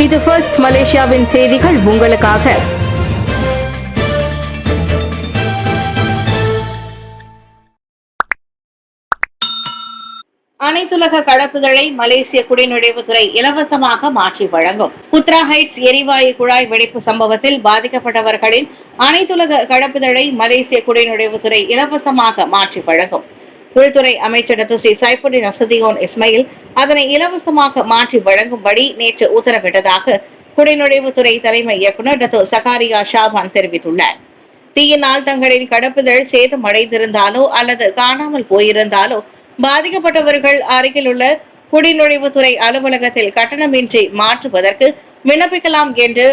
இது ஃபர்ஸ்ட் மலேசியாவின் செய்திகள் உங்களுக்காக. அனைத்துலக கடப்புதலை மலேசிய குடிநுழைவுத்துறை இலவசமாக மாற்றி வழங்கும். புத்ரா ஹைட்ஸ் எரிவாயு குழாய் வெடிப்பு சம்பவத்தில் பாதிக்கப்பட்டவர்களின் அனைத்துலக கடப்புதலை மலேசிய குடிநுழைவுத்துறை இலவசமாக மாற்றி வழங்கும். உள்துறை அமைச்சர் ஸ்ரீ சைஃபுடின் அசதியோன் இஸ்மாயில் அதனை இலவசமாக மாற்றி வழங்கும்படி நேற்று உத்தரவிட்டதாக குடிநுழைவுத்துறை தலைமை இயக்குநர் சகாரியா ஷாபான் தெரிவித்துள்ளார். தீயினால் தங்களின் கடப்புதல் சேதமடைந்திருந்தாலோ அல்லது காணாமல் போயிருந்தாலோ பாதிக்கப்பட்டவர்கள் அருகில் உள்ள குடிநுழைவுத்துறை அலுவலகத்தில் கட்டணமின்றி மாற்றுவதற்கு விண்ணப்பிக்கலாம் என்று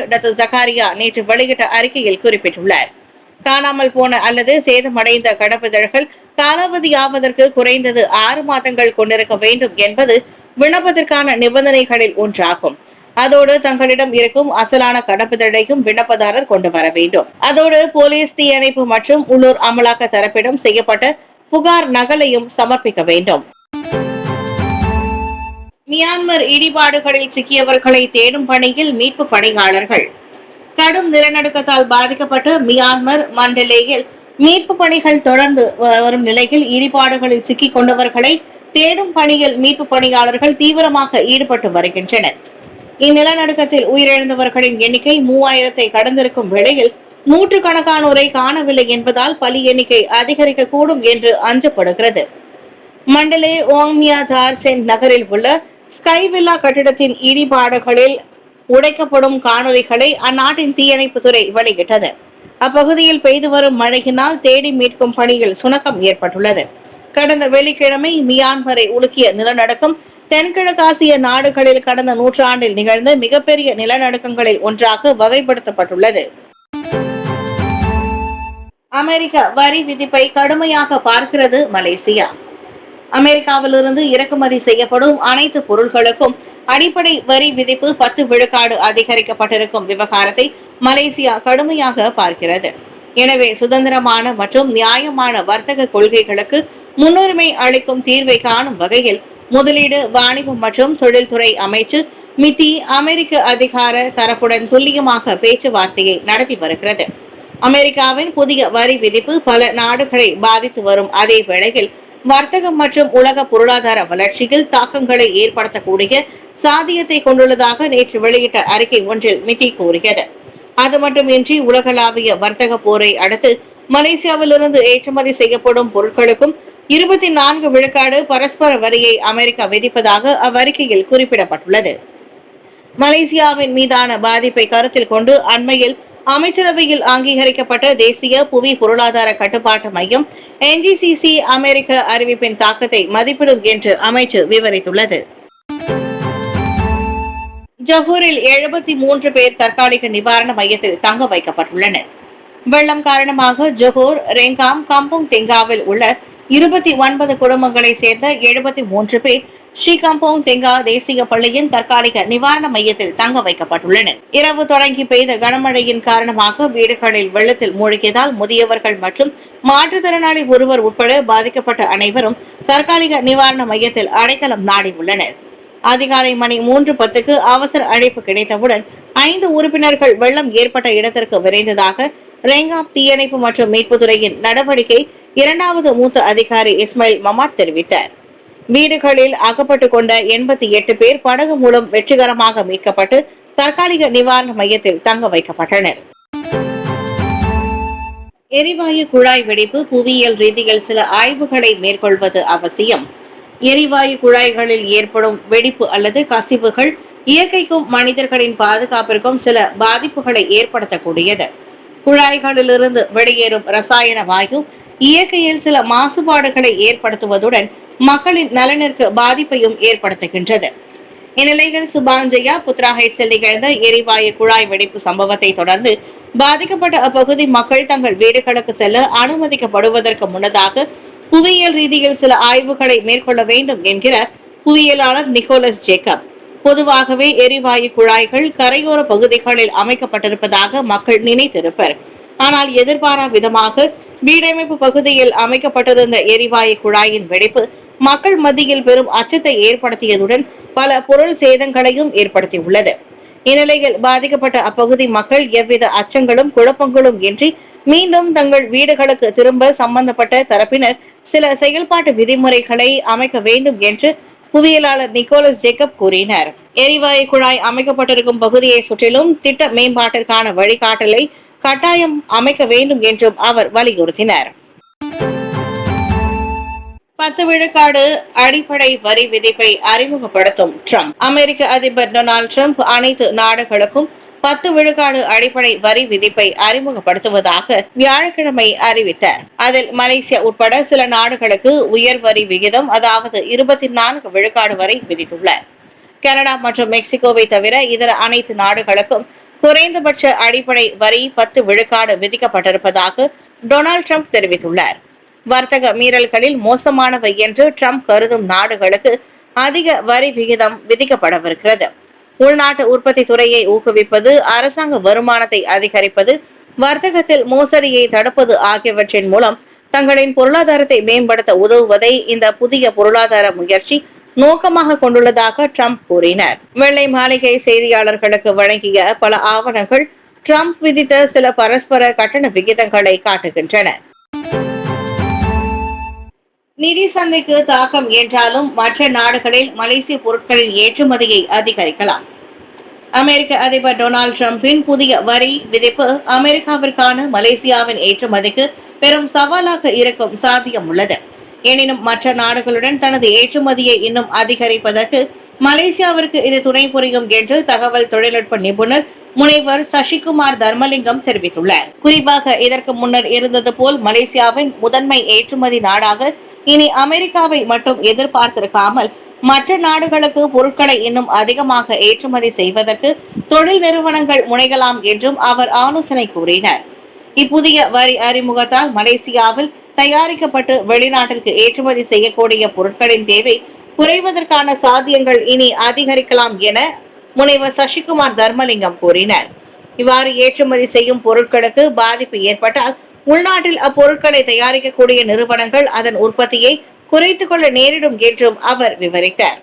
சகாரியா நேற்று வெளியிட்ட அறிக்கையில் குறிப்பிட்டுள்ளார். காணாமல் போன அல்லது சேதமடைந்த கடப்புதழ்கள் காலாவதியாவதற்கு குறைந்தது 6 மாதங்கள் கொண்டிருக்க வேண்டும் என்பது விண்ணப்பத்திற்கான நிபந்தனைகளில் ஒன்றாகும். அதோடு தங்களிடம் இருக்கும் அசலான கடப்புதழையும் விண்ணப்பதாரர் கொண்டு வர வேண்டும். அதோடு போலீஸ், தீயணைப்பு மற்றும் உள்ளூர் அமலாக்க தரப்பிடம் செய்யப்பட்ட புகார் நகலையும் சமர்ப்பிக்க வேண்டும். மியான்மர் இடிபாடுகளில் சிக்கியவர்களை தேடும் பணியில் மீட்பு பணியாளர்கள். கடும் நிலநடுக்கத்தால் பாதிக்கப்பட்ட மியான்மர் மண்டலேயில் மீட்பு பணிகள் தொடர்ந்து வரும் நிலையில் இடிபாடுகளில் சிக்கிக் கொண்டவர்களை தேடும் பணியில் மீட்பு பணியாளர்கள் தீவிரமாக ஈடுபட்டு வருகின்றனர். இந்நிலநடுக்கத்தில் உயிரிழந்தவர்களின் எண்ணிக்கை 3000-ஐ கடந்திருக்கும் வேளையில் நூற்றுக்கணக்கானோரை காணவில்லை என்பதால் பலி எண்ணிக்கை அதிகரிக்கக்கூடும் என்று அஞ்சப்படுகிறது. மண்டலே ஓங்மியா தார் சென்ட் நகரில் உள்ள ஸ்கைவில்லா கட்டிடத்தின் இடிபாடுகளில் உடைக்கப்படும் காணொலிகளை அந்நாட்டின் தீயணைப்புத்துறை வெளியிட்டது. அப்பகுதியில் பெய்து வரும் மழையினால் தேடி மீட்கும் பணியில் சுணக்கம் ஏற்பட்டுள்ளது. கடந்த வெள்ளிக்கிழமை மியான்மரை உலுக்கிய நிலநடுக்கம் தென்கிழக்காசிய நாடுகளில் கடந்த நூற்றாண்டில் நிகழ்ந்த மிகப்பெரிய நிலநடுக்கங்களில் ஒன்றாக வகைப்படுத்தப்பட்டுள்ளது. அமெரிக்க வரி விதிப்பை கடுமையாக பார்க்கிறது மலேசியா. அமெரிக்காவிலிருந்து இறக்குமதி செய்யப்படும் அனைத்து பொருட்களுக்கும் அடிப்படை வரி விதிப்பு 10 விழுக்காடு அதிகரிக்கப்பட்டிருக்கும் விவகாரத்தை மலேசியா கடுமையாக பார்க்கிறது. எனவே சுதந்திரமான மற்றும் நியாயமான வர்த்தக கொள்கைகளுக்கு முன்னுரிமை அளிக்கும் தீர்வை காணும் வகையில் முதலீடு, வாணிபம் மற்றும் தொழில்துறை அமைச்சு மித்தி அமெரிக்க அதிகார தரப்புடன் துல்லியமாக பேச்சுவார்த்தையை நடத்தி வருகிறது. அமெரிக்காவின் புதிய வரி விதிப்பு பல நாடுகளை பாதித்து வரும் அதே வேளையில் வர்த்தகம் மற்றும் உலக பொருளாதார வளர்ச்சியில் தாக்கங்களை ஏற்படுத்தக்கூடிய சாத்தியத்தை கொண்டுள்ளதாக நேற்று வெளியிட்ட அறிக்கை ஒன்றில் மிட்டி கூறியது. அது மட்டுமின்றி உலகளாவிய வர்த்தக போரை அடுத்து மலேசியாவிலிருந்து ஏற்றுமதி செய்யப்படும் பொருட்களுக்கும் 24 விழுக்காடு பரஸ்பர வரியை அமெரிக்கா விதிப்பதாக அவ்வறிக்கையில் குறிப்பிடப்பட்டுள்ளது. மலேசியாவின் மீதான பாதிப்பை கருத்தில் கொண்டு அண்மையில் அமைச்சரவையில் அங்கீகரிக்கப்பட்ட தேசிய புவி பொருளாதார கட்டுப்பாட்டு மையம் NGCC அமெரிக்க அறிவிப்பின் தாக்கத்தை மதிப்பிடும் என்று அமைச்சு விவரித்துள்ளது. ஜொஹூரில் 73 பேர் தற்காலிக நிவாரண மையத்தில் தங்க வைக்கப்பட்டுள்ளனர். வெள்ளம் காரணமாக ஜொஹூர், ரெங்காம், கம்போங் தெங்காவில் உள்ள 29 குடும்பங்களை சேர்ந்த 73 பேர் ஸ்ரீகம்போங் தெங்கா தேசிய பள்ளியின் தற்காலிக நிவாரண மையத்தில் தங்க வைக்கப்பட்டுள்ளனர். இரவு தொடங்கி பெய்த கனமழையின் காரணமாக வீடுகளில் வெள்ளத்தில் மூழ்கியதால் முதியவர்கள் மற்றும் மாற்றுத்திறனாளி ஒருவர் உட்பட பாதிக்கப்பட்ட அனைவரும் தற்காலிக நிவாரண மையத்தில் அடைக்கலம் நாடி உள்ளனர். அதிகாலை மணி 3:10க்கு அவசர அழைப்பு கிடைத்தவுடன் 5 உறுப்பினர்கள் வெள்ளம் ஏற்பட்ட இடத்திற்கு விரைந்ததாக ரெங்காப் தீயணைப்பு மற்றும் மீட்புத்துறையின் நடவடிக்கை 2வது மூத்த அதிகாரி இஸ்மாயில் மமாட் தெரிவித்தார். வீடுகளில் அகப்பட்டுக் கொண்ட 88 பேர் படகு மூலம் வெற்றிகரமாக மீட்கப்பட்டு தற்காலிக நிவாரண மையத்தில் தங்க வைக்கப்பட்டனர். எரிவாயு குழாய் வெடிப்பு புவியியல் ரீதியில் சில ஆய்வுகளை மேற்கொள்வது அவசியம். எரிவாயு குழாய்களில் ஏற்படும் வெடிப்பு அல்லது கசிவுகள் இயற்கைக்கும் மனிதர்களின் பாதுகாப்பிற்கும் சில பாதிப்புகளை ஏற்படுத்தக்கூடியது. குழாய்களிலிருந்து வெளியேறும் ரசாயன வாயு இயற்கையில் சில மாசுபாடுகளை ஏற்படுத்துவதுடன் மக்களின் நலனிற்கு பாதிப்பையும் ஏற்படுத்துகின்றது. இந்நிலையில் சுபாஞ்சயா புத்ரா ஹைட்ஸில் நிகழ்ந்த எரிவாயு குழாய் வெடிப்பு சம்பவத்தை தொடர்ந்து பாதிக்கப்பட்ட அப்பகுதி மக்கள் தங்கள் வீடுகளுக்கு செல்ல அனுமதிக்கப்படுவதற்கு முன்னதாக புவியியல் ரீதியில் சில ஆய்வுகளை மேற்கொள்ள வேண்டும் என்கிறார் புவியியலாளர் நிக்கோலஸ் ஜேக்கப். பொதுவாகவே எரிவாயு குழாய்கள் கரையோர பகுதிகளில் அமைக்கப்பட்டிருப்பதாக மக்கள் நினைத்திருப்பர். ஆனால் எதிர்பாரா விதமாக வீடமைப்பு பகுதியில் அமைக்கப்பட்டிருந்த எரிவாயு குழாயின் வெடிப்பு மக்கள் மத்தியில் பெரும் அச்சத்தை ஏற்படுத்தியதுடன் பல பொருள் சேதங்களையும் ஏற்படுத்தியுள்ளது. இந்நிலையில் பாதிக்கப்பட்ட அப்பகுதி மக்கள் எவ்வித அச்சங்களும் குழப்பங்களும் இன்றி மீண்டும் தங்கள் வீடுகளுக்கு திரும்ப சம்பந்தப்பட்ட தரப்பினர் சில செயல்பாட்டு விதிமுறைகளை அமைக்க வேண்டும் என்று புவியியலாளர் நிக்கோலஸ் ஜேக்கப் கூறினார். எரிவாயு குழாய் அமைக்கப்பட்டிருக்கும் பகுதியை சுற்றிலும் திட்ட மேம்பாட்டிற்கான வழிகாட்டலை கட்டாயம் அமைக்க வேண்டும் என்றும் அவர் வலியுறுத்தினார். 10 விழுக்காடு அடிப்படை வரி விதிப்பை அறிமுகப்படுத்தும் ட்ரம்ப். அமெரிக்க அதிபர் டொனால்டு ட்ரம்ப் அனைத்து நாடுகளுக்கும் 10 விழுக்காடு அடிப்படை வரி விதிப்பை அறிமுகப்படுத்துவதாக வியாழக்கிழமை அறிவித்தார். அதில் மலேசியா உட்பட சில நாடுகளுக்கு உயர் வரி விகிதம், அதாவது 24 விழுக்காடு வரை விதித்துள்ளார். கனடா மற்றும் மெக்சிகோவை தவிர இதர அனைத்து நாடுகளுக்கும் குறைந்தபட்ச அடிப்படை வரி 10 விழுக்காடு விதிக்கப்பட்டிருப்பதாக டொனால்டு ட்ரம்ப் தெரிவித்துள்ளார். வர்த்தக மீறல்களில் மோசமானவை என்று ட்ரம்ப் கருதும் நாடுகளுக்கு அதிக வரி விகிதம் விதிக்கப்படவிருக்கிறது. உள்நாட்டு உற்பத்தி துறையை ஊக்குவிப்பது, அரசாங்க வருமானத்தை அதிகரிப்பது, வர்த்தகத்தில் மோசடியை தடுப்பது ஆகியவற்றின் மூலம் தங்களின் பொருளாதாரத்தை மேம்படுத்த உதவுவதை இந்த புதிய பொருளாதார முயற்சி நோக்கமாக கொண்டுள்ளதாக ட்ரம்ப் கூறினார். வெள்ளை மாளிகை செய்தியாளர்களுக்கு வழங்கிய பல ஆவணங்கள் ட்ரம்ப் விதித்த சில பரஸ்பர கட்டண விகிதங்களை காட்டுகின்றன. நிதி சந்தைக்கு தாக்கம் என்றாலும் மற்ற நாடுகளில் மலேசிய பொருட்களின் ஏற்றுமதியை அதிகரிக்கலாம். அமெரிக்க அதிபர் டொனால்டு டிரம்பின் புதிய வரி விதிப்பு அமெரிக்காவிற்கான மலேசியாவின் ஏற்றுமதிக்கு பெரும் சவாலாக இருக்கும் சாத்தியம் உள்ளது. எனினும் மற்ற நாடுகளுடன் தனது ஏற்றுமதியை இன்னும் அதிகரிப்பதற்கு மலேசியாவிற்கு இது துணை புரியும் என்று தகவல் தொழில்நுட்ப நிபுணர் முனைவர் சசிகுமார் தர்மலிங்கம் தெரிவித்துள்ளார். குறிப்பாக இதற்கு முன்னர் இருந்தது போல் மலேசியாவின் முதன்மை ஏற்றுமதி நாடாக இனி அமெரிக்காவை மட்டும் எதிர்பார்த்திருக்காமல் மற்ற நாடுகளுக்கு பொருட்களை இன்னும் அதிகமாக ஏற்றுமதி செய்வதற்கு தொழில் நிறுவனங்கள் முனைகலாம் என்றும் அவர் ஆலோசனை கூறினார். இப்புதிய வரி அறிமுகத்தால் மலேசியாவில் தயாரிக்கப்பட்டு வெளிநாட்டிற்கு ஏற்றுமதி செய்யக்கூடிய பொருட்களின் தேவை குறைவதற்கான சாத்தியங்கள் இனி அதிகரிக்கலாம் என முனைவர் சசிகுமார் தர்மலிங்கம் கூறினார். இவ்வாறு ஏற்றுமதி செய்யும் பொருட்களுக்கு பாதிப்பு ஏற்பட்டால் உள்நாட்டில் அப்பொருட்களை தயாரிக்கக்கூடிய நிறுவனங்கள் அதன் உற்பத்தியை குறைத்துக் கொள்ள நேரிடும் என்றும் அவர் விவரித்தார்.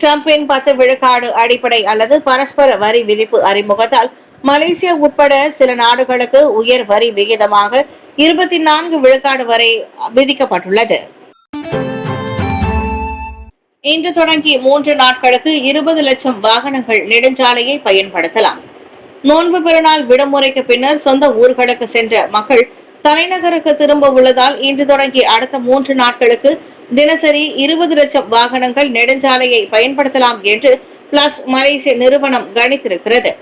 டிரம்பின் 10 விழுக்காடு அடிப்படை அல்லது பரஸ்பர வரி விதிப்பு அறிமுகத்தால் மலேசியா உட்பட சில நாடுகளுக்கு உயர் வரி விகிதமாக 24 விழுக்காடு வரை விதிக்கப்பட்டுள்ளது. இன்று தொடங்கி 3 நாட்களுக்கு 20 லட்சம் வாகனங்கள் நெடுஞ்சாலையை பயன்படுத்தலாம். நோன்பு பெருநாள் விடுமுறைக்கு பின்னர் சொந்த ஊர்களுக்கு சென்ற மக்கள் தலைநகருக்கு திரும்ப உள்ளதால் இன்று தொடங்கி அடுத்த 3 நாட்களுக்கு தினசரி 20 லட்சம் வாகனங்கள் நெடுஞ்சாலையை பயன்படுத்தலாம் என்று பிளஸ் மலேசிய நிறுவனம் கணித்திருக்கிறது.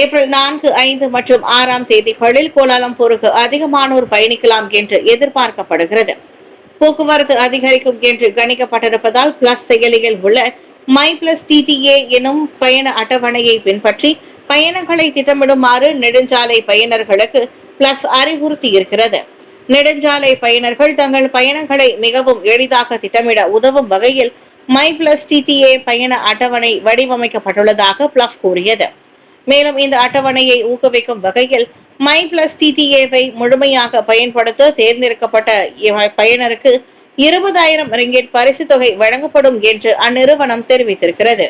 ஏப்ரல் 4, 5 மற்றும் 6ஆம் தேதிகளில் கோலாலம்பூருக்கு அதிகமானோர் பயணிக்கலாம் என்று எதிர்பார்க்கப்படுகிறது. போக்குவரத்து அதிகரிக்கும் என்று கணிக்கப்பட்டிருப்பதால் பிளஸ் செயலியில் உள்ள மை பிளஸ் டிடிஏ எனும் பயண அட்டவணையை பின்பற்றி பயணங்களை திட்டமிடுமாறு நெடுஞ்சாலை பயனர்களுக்கு பிளஸ் அறிவுறுத்தி இருக்கிறது. நெடுஞ்சாலை பயனர்கள் தங்கள் பயணங்களை மிகவும் எளிதாக திட்டமிட உதவும் வகையில் மை பிளஸ் டிடிஏ பயண அட்டவணை வடிவமைக்கப்பட்டுள்ளதாக பிளஸ் கூறியது. மேலும் இந்த அட்டவணையை ஊக்குவிக்கும் வகையில் மை பிளஸ் டிடிஏவை முழுமையாக பயன்படுத்த தேர்ந்தெடுக்கப்பட்ட பயனருக்கு 20,000 ரிங்கிட் பரிசு தொகை வழங்கப்படும் என்று அந்நிறுவனம் தெரிவித்திருக்கிறது.